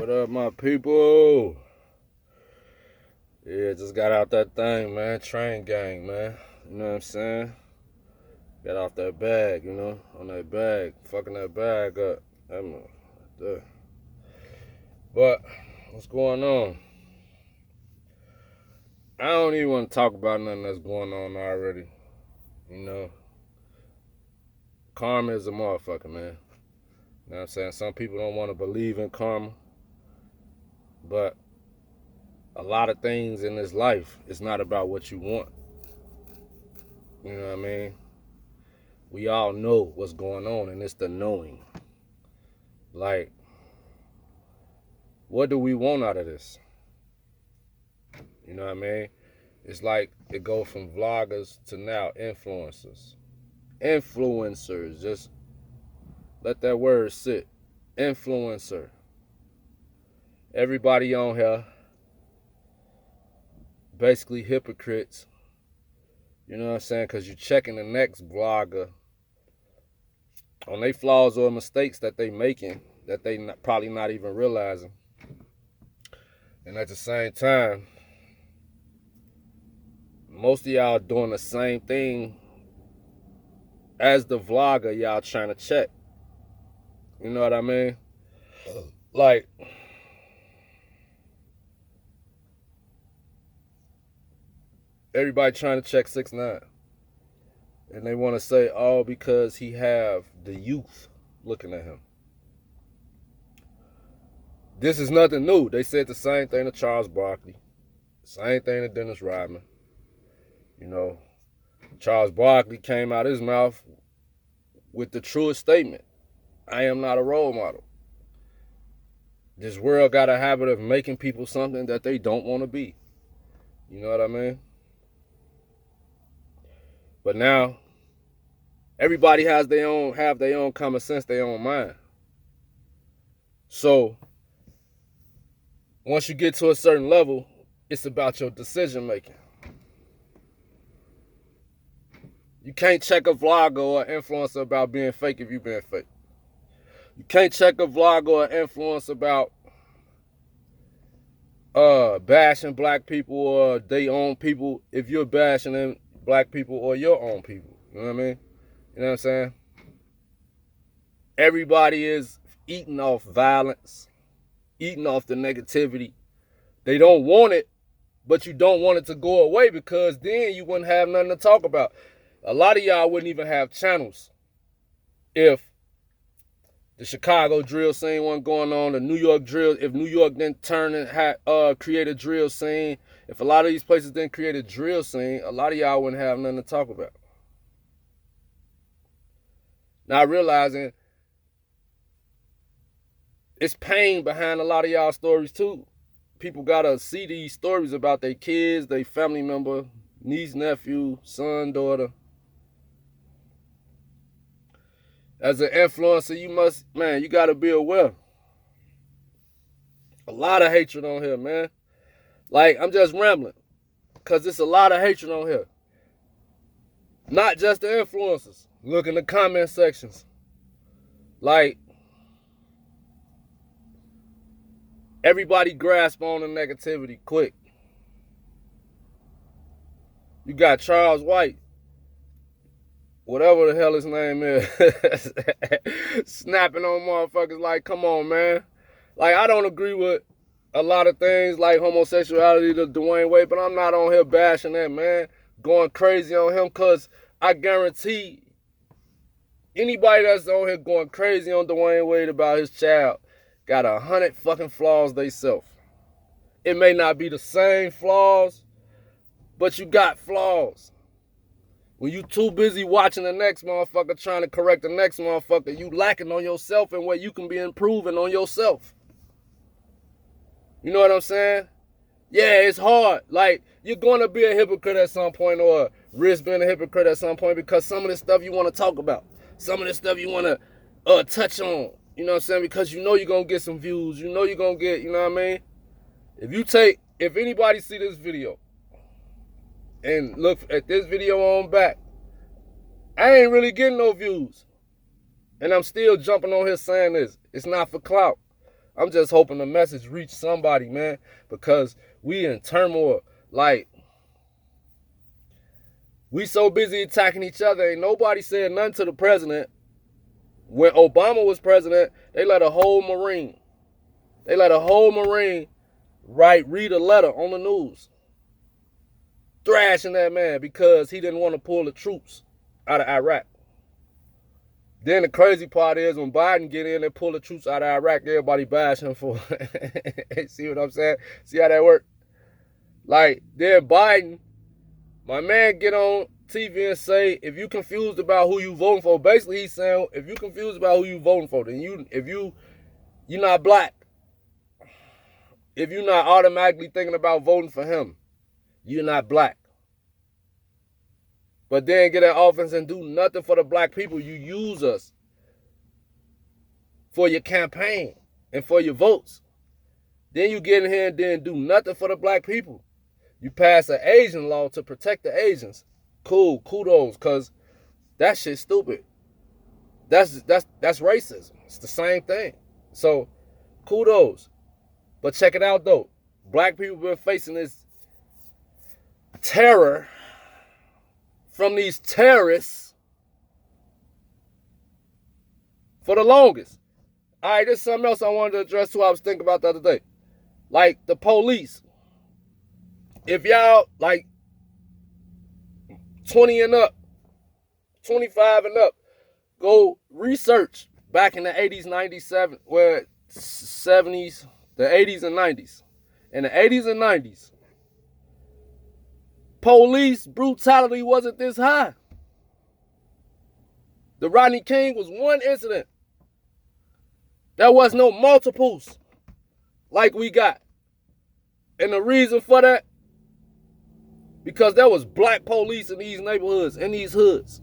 What up, my people? Yeah, just got out that thing, man. Train gang, man. You know what I'm saying? Got off that bag, on that bag. Fucking that bag up. But, what's going on? I don't even want to talk about nothing that's going on already. Karma is a motherfucker, man. You know what I'm saying? Some people don't want to believe in karma. But a lot of things in this life, it's not about what you want. You know what I mean? We all know what's going on, and it's the knowing. Like, what do we want out of this? You know what I mean? It's like it goes from vloggers to now influencers. Influencers, just let that word sit. Influencer. Everybody on here, basically hypocrites. You know what I'm saying? Because you're checking the next vlogger on their flaws or mistakes that they making that they probably not even realizing. And at the same time, most of y'all doing the same thing as the vlogger y'all trying to check. You know what I mean? Like, everybody trying to check 6ix9ine. And they want to say, oh, because he have the youth looking at him. This is nothing new. They said the same thing to Charles Barkley. Same thing to Dennis Rodman. Charles Barkley came out his mouth with the truest statement. I am not a role model. This world got a habit of making people something that they don't want to be. You know what I mean? But now, everybody have their own common sense, their own mind. So, once you get to a certain level, it's about your decision making. You can't check a vlogger or an influencer about being fake if you've been fake. You can't check a vlogger or an influencer about bashing black people or their own people if you're bashing them black people or your own people. You know what I mean? You know what I'm saying? Everybody is eating off violence, eating off the negativity. They don't want it, but you don't want it to go away because then you wouldn't have nothing to talk about. A lot of y'all wouldn't even have channels if the Chicago drill scene wasn't going on, the New York drill, if New York didn't turn and create a drill scene, if a lot of these places didn't create a drill scene, a lot of y'all wouldn't have nothing to talk about. Not realizing it's pain behind a lot of y'all stories too. People gotta see these stories about their kids, their family member, niece, nephew, son, daughter. As an influencer, you gotta be aware. A lot of hatred on here, man. Like, I'm just rambling. Because there's a lot of hatred on here. Not just the influencers. Look in the comment sections. Like, everybody grasp on the negativity quick. You got Charles White, whatever the hell his name is, snapping on motherfuckers like, come on, man. Like, I don't agree with a lot of things like homosexuality to Dwayne Wade, but I'm not on here bashing that, man. Going crazy on him, because I guarantee anybody that's on here going crazy on Dwayne Wade about his child got 100 fucking flaws they self. It may not be the same flaws, but you got flaws. When you too busy watching the next motherfucker trying to correct the next motherfucker, you lacking on yourself and where you can be improving on yourself. You know what I'm saying? Yeah, it's hard. Like, you're going to be a hypocrite at some point, or risk being a hypocrite at some point, because some of this stuff you want to talk about. Some of this stuff you want to touch on. You know what I'm saying? Because you know you're going to get some views. You know you're going to get, you know what I mean? If anybody see this video and look at this video on back, I ain't really getting no views. And I'm still jumping on here saying this. It's not for clout. I'm just hoping the message reach somebody, man, because we in turmoil. Like, we so busy attacking each other. Ain't nobody said nothing to the president. When Obama was president, they let a whole Marine read a letter on the news, thrashing that man because he didn't want to pull the troops out of Iraq. Then the crazy part is when Biden get in and pull the troops out of Iraq, everybody bash him for it. See what I'm saying? See how that work? Like, then Biden, my man, get on TV and say, if you confused about who you voting for, basically he's saying, if you confused about who you voting for, then you're not black. If you're not automatically thinking about voting for him, you're not black. But then get in office and do nothing for the black people. You use us for your campaign and for your votes. Then you get in here and then do nothing for the black people. You pass an Asian law to protect the Asians. Cool, kudos, because that shit's stupid. That's racism. It's the same thing. So, kudos. But check it out, though. Black people been facing this terror from these terrorists for the longest. All right, this is something else I wanted to address too. I was thinking about the other day. Like, the police. If y'all, like, 20 and up, 25 and up, go research back in the 80s, 90s, 70s, the 80s and 90s. In the 80s and 90s, police brutality wasn't this high. The Rodney King was one incident. There was no multiples like we got. And the reason for that, because there was black police in these neighborhoods, in these hoods.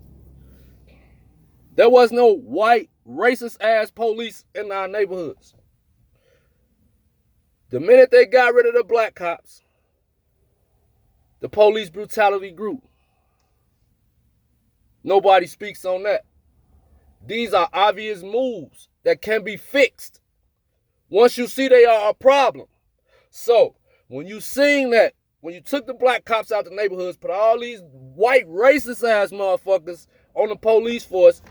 There was no white, racist-ass police in our neighborhoods. The minute they got rid of the black cops, the police brutality grew. Nobody speaks on that. These are obvious moves that can be fixed once you see they are a problem. So, when you seen that, when you took the black cops out the neighborhoods, put all these white racist-ass motherfuckers on the police force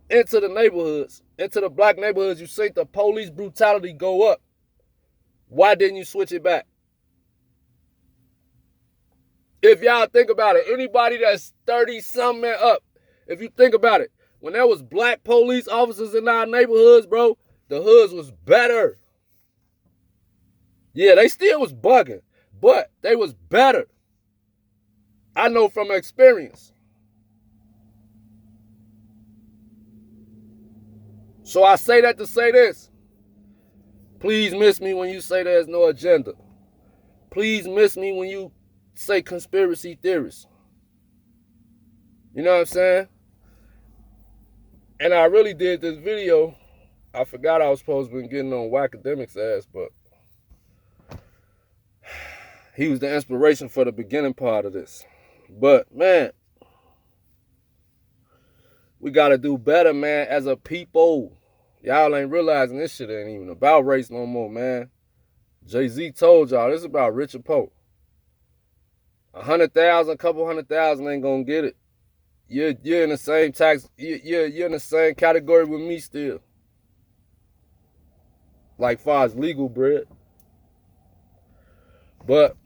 into the neighborhoods, into the black neighborhoods, you see the police brutality go up. Why didn't you switch it back? If y'all think about it, anybody that's 30-something and up, if you think about it, when there was black police officers in our neighborhoods, bro, the hoods was better. Yeah, they still was bugging, but they was better. I know from experience. So I say that to say this. Please miss me when you say there's no agenda. Please miss me when you say conspiracy theorists. You know what I'm saying? And I really did this video. I forgot I was supposed to be getting on Wacademic's ass, but he was the inspiration for the beginning part of this. But, man, we got to do better, man, as a people. Y'all ain't realizing this shit ain't even about race no more, man. Jay-Z told y'all, this is about rich or poor. 100,000, a couple 100,000 ain't gonna get it. You're in the same tax, you're in the same category with me still. Like far as legal bread. But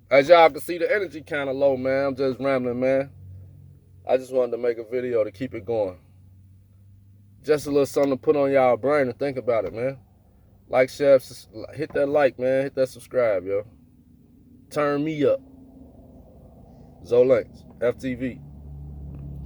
as y'all can see, the energy kind of low, man. I'm just rambling, man. I just wanted to make a video to keep it going. Just a little something to put on y'all brain and think about it, man. Like, share, hit that like, man. Hit that subscribe, yo. Turn me up. Zolanks, FTV.